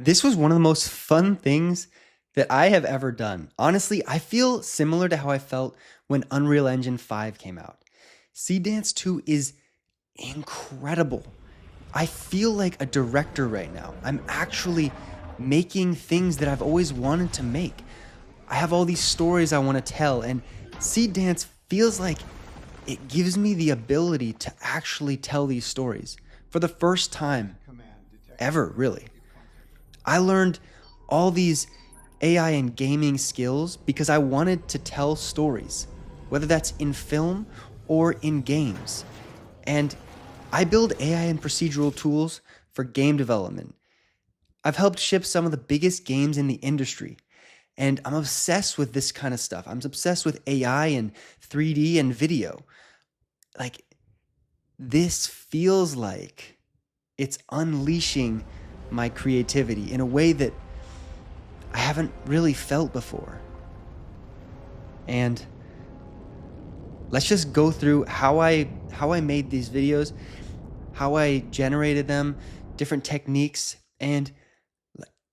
This was one of the most fun things that I have ever done. Honestly, I feel similar to how I felt when Unreal Engine 5 came out. Seedance 2 is incredible. I feel like a director right now. I'm actually making things that I've always wanted to make. I have all these stories I want to tell, and Seed Dance feels like it gives me the ability to actually tell these stories for the first time ever, really. I learned all these AI and gaming skills because I wanted to tell stories, whether that's in film or in games. And I build AI and procedural tools for game development. I've helped ship some of the biggest games in the industry. And I'm obsessed with this kind of stuff. I'm obsessed with AI and 3D and video. Like, this feels like it's unleashing my creativity in a way that I haven't really felt before. And let's just go through how I made these videos, how I generated them, different techniques, and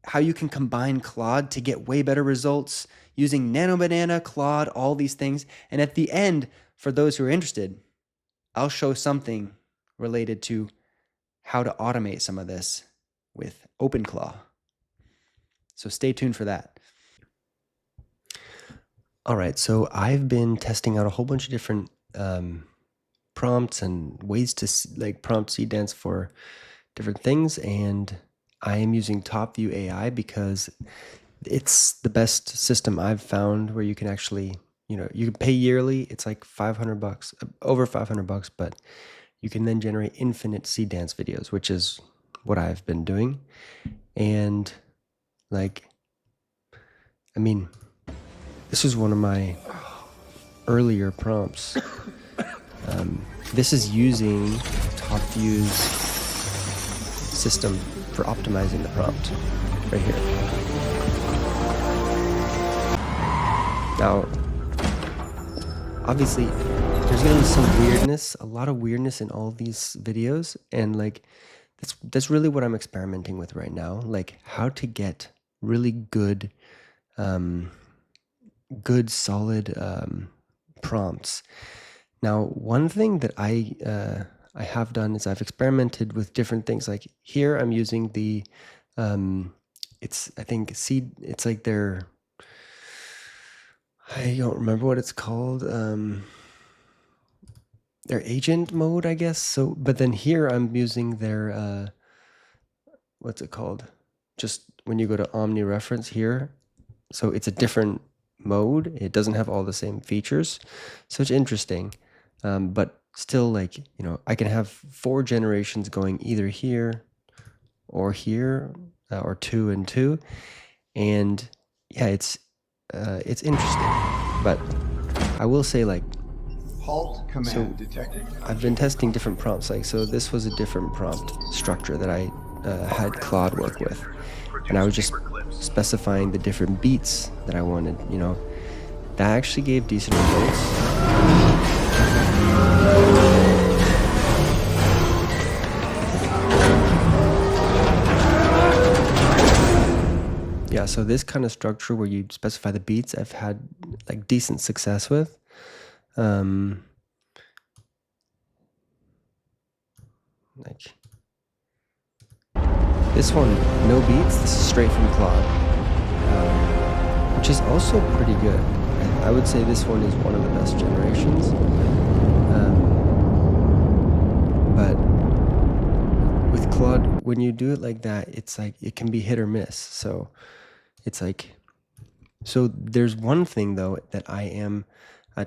how you can combine Claude to get way better results using Nano Banana, Claude, all these things. And at the end, for those who are interested, I'll show something related to how to automate some of this with OpenClaw. So stay tuned for that. All right, so I've been testing out a whole bunch of different prompts and ways to prompt Seedance for different things, and I am using Topview AI because it's the best system I've found where you can actually, you can pay yearly. It's like $500, over $500, but you can then generate infinite Seedance videos, which is what I've been doing. And this is one of my earlier prompts. This is using Topview's system for optimizing the prompt right here. Now, obviously, there's gonna be some weirdness, a lot of weirdness in all these videos, and that's really what I'm experimenting with right now, like how to get really good, solid prompts. Now, one thing that I have done is I've experimented with different things. Like here, I'm using the it's like their, I don't remember what it's called. Their agent mode, I guess. So, but then here I'm using their what's it called? Just when you go to Omni Reference here, so it's a different mode. It doesn't have all the same features, so it's interesting. But still, I can have 4 generations going either here, or 2 and 2, and yeah, it's interesting. But I will say, halt command detected. I've been testing different prompts. So this was a different prompt structure that I had Claude work with, and I was just specifying the different beats that I wanted. That actually gave decent results. Yeah, so this kind of structure where you specify the beats, I've had decent success with. This one, no beats. This is straight from Claude, which is also pretty good. I would say this one is one of the best generations. But with Claude, when you do it like that, it's it can be hit or miss. So so there's one thing though that I am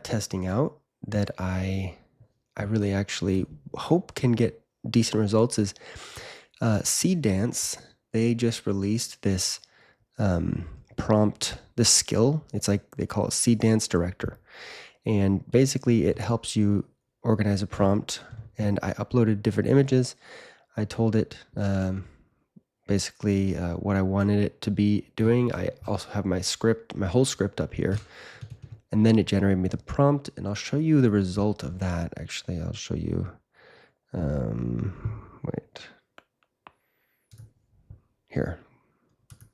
testing out that I really actually hope can get decent results is Seedance. They just released this prompt, this skill. It's they call it Seedance Director, and basically it helps you organize a prompt. And I uploaded different images. I told it basically what I wanted it to be doing. I also have my script, my whole script up here, and then it generated me the prompt, and I'll show you the result of that. Actually, I'll show you. Wait. Here.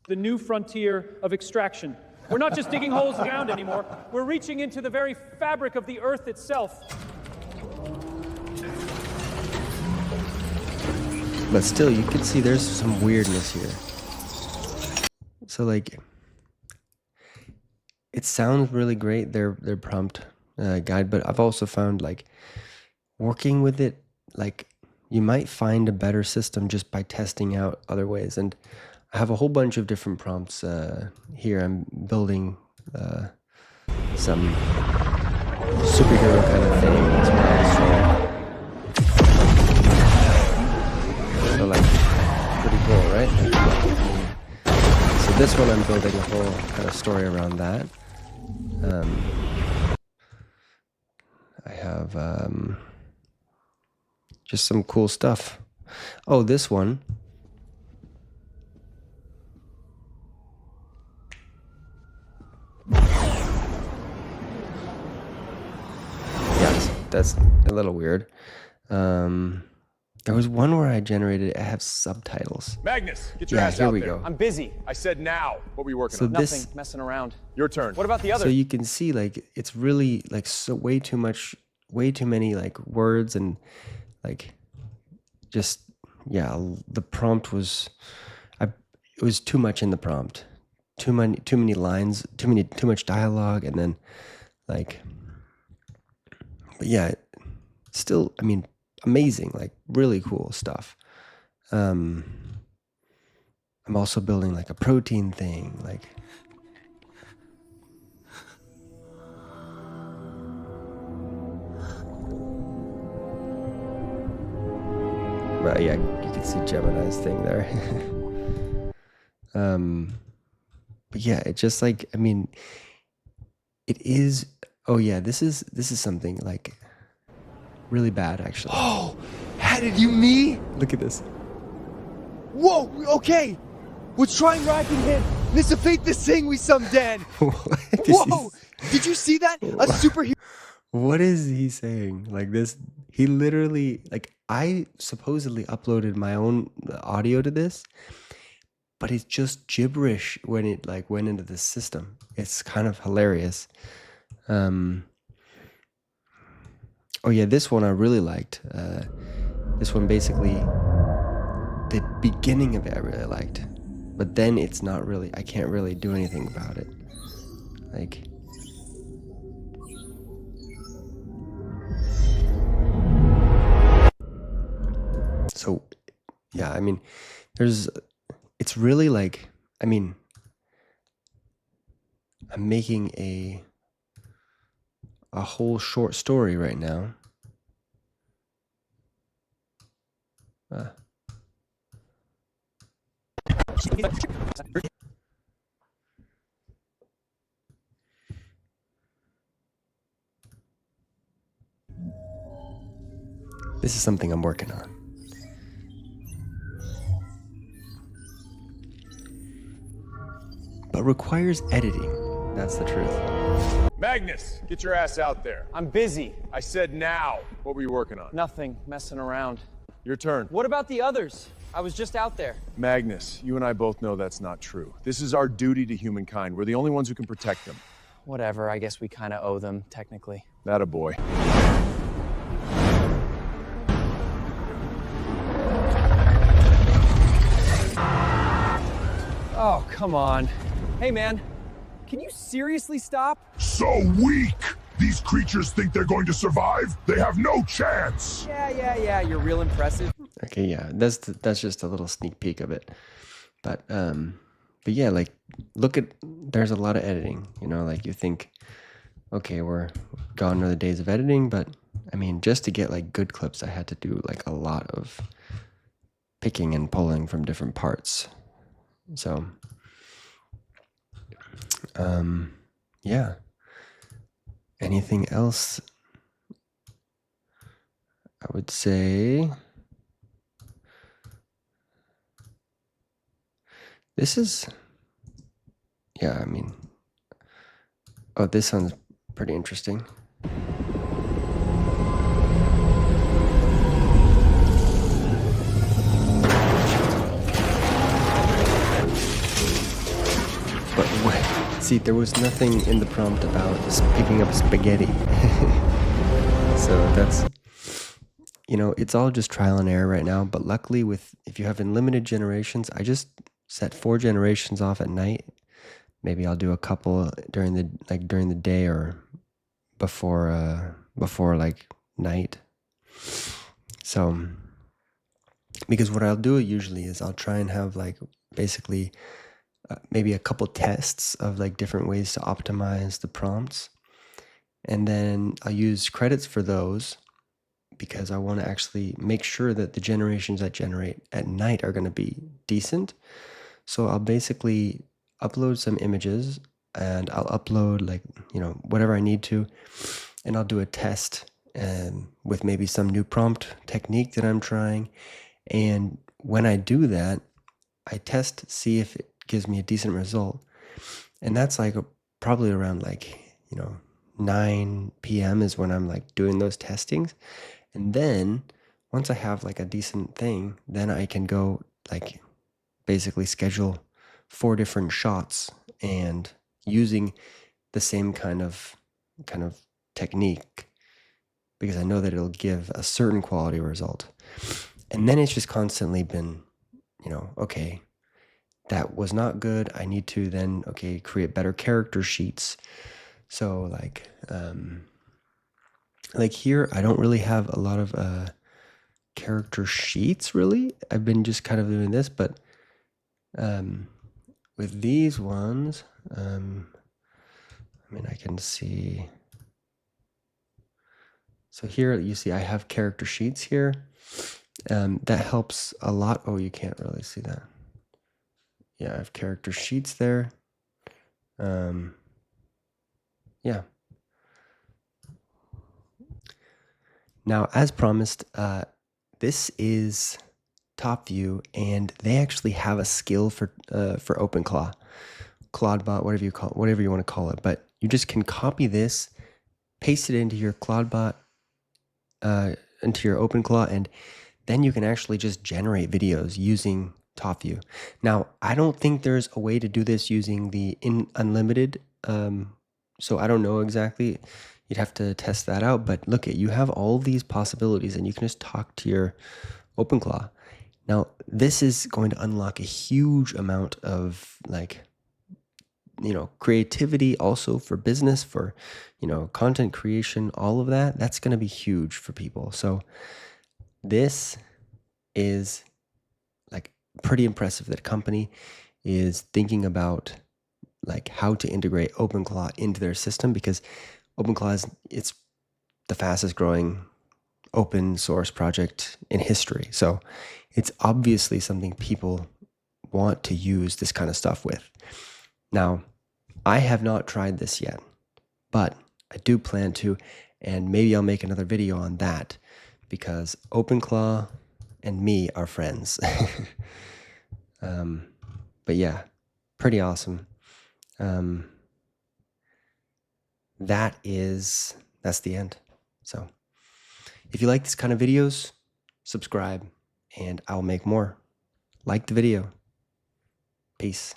The new frontier of extraction. We're not just digging holes around anymore. We're reaching into the very fabric of the earth itself. But still, you can see there's some weirdness here. So like, it sounds really great, their prompt guide, but I've also found like working with it, like you might find a better system just by testing out other ways. And I have a whole bunch of different prompts here. I'm building some superhero kind of thing as well. So like, pretty cool, right? So this one I'm building a whole kind of story around that. I have just some cool stuff. Oh, this one. Yes, that's a little weird. There was one where I generated it have subtitles. Magnus, get your ass here out we there. go. I'm busy. I said now. What were you working So on? Nothing. this, Messing around. Your turn. What about the others? so you can see like it's really like so way too many like words and like just yeah. The prompt was, it was too much in the prompt, too many lines, too much dialogue, and then like, but yeah, still, I mean, amazing, like really cool stuff. I'm also building like a protein thing, like well, yeah, you can see Gemini's thing there. But yeah, it just like, I mean, it is, oh yeah, this is something like really bad actually. Oh, how did you me? Look at this. Whoa, okay. Let's try and rack him. Let's defeat this thing we some Dan. Whoa, did you see that? A superhero. What is he saying? Like this, he literally, like I supposedly uploaded my own audio to this, but it's just gibberish when it like went into the system. It's kind of hilarious. Oh yeah, this one I really liked. This one basically, the beginning of it I really liked, but then it's not really, I can't really do anything about it. Like, so yeah, I mean, it's really like, I mean, I'm making a whole short story right now. This is something I'm working on. But requires editing. That's the truth. Magnus, get your ass out there. I'm busy. I said now. What were you working on? Nothing. Messing around. Your turn. What about the others? I was just out there. Magnus, you and I both know that's not true. This is our duty to humankind. We're the only ones who can protect them. Whatever. I guess we kind of owe them, technically. That a boy. Oh, come on. Hey, man. Can you seriously stop? So weak! These creatures think they're going to survive? They have no chance! Yeah. You're real impressive. Okay, yeah, that's just a little sneak peek of it. But yeah, like, look at, there's a lot of editing, you know, like you think, okay, we're gone are the days of editing, but I mean, just to get like good clips, I had to do like a lot of picking and pulling from different parts. So, yeah. Anything else? I would say this is, yeah, I mean, oh, this sounds pretty interesting. But what? See, there was nothing in the prompt about picking up spaghetti. So that's, it's all just trial and error right now. But luckily, if you have unlimited generations, I just set 4 generations off at night. Maybe I'll do a couple during the day or before like night. So, because what I'll do usually is I'll try and have like basically maybe a couple tests of like different ways to optimize the prompts. And then I'll use credits for those because I want to actually make sure that the generations I generate at night are going to be decent. So I'll basically upload some images and I'll upload like, whatever I need to. And I'll do a test with maybe some new prompt technique that I'm trying. And when I do that, I test, see if it gives me a decent result. And that's like probably around like, 9 p.m. is when I'm like doing those testings. And then once I have like a decent thing, then I can go like basically schedule 4 different shots and using the same kind of technique because I know that it'll give a certain quality result. And then it's just constantly been, okay, that was not good. I need to then, create better character sheets. So like here, I don't really have a lot of character sheets really. I've been just kind of doing this, but with these ones, I can see. So here you see I have character sheets here. That helps a lot. Oh, you can't really see that. Yeah, I have character sheets there. Yeah. Now, as promised, this is Topview, and they actually have a skill for OpenClaw, ClaudeBot, whatever you want to call it. But you just can copy this, paste it into your ClaudeBot, into your OpenClaw, and then you can actually just generate videos using Topview. Now, I don't think there's a way to do this using the unlimited. So I don't know exactly. You'd have to test that out. But look, you have all these possibilities, and you can just talk to your OpenClaw. Now, this is going to unlock a huge amount of creativity also for business, for, content creation, all of that. That's going to be huge for people. So this is like pretty impressive that a company is thinking about like how to integrate OpenClaw into their system, because OpenClaw it's the fastest growing open source project in history. So it's obviously something people want to use this kind of stuff with. Now, I have not tried this yet, but I do plan to, and maybe I'll make another video on that because OpenClaw and me are friends. But yeah, pretty awesome. That's the end. So if you like this kind of videos, subscribe and I'll make more. Like the video. Peace.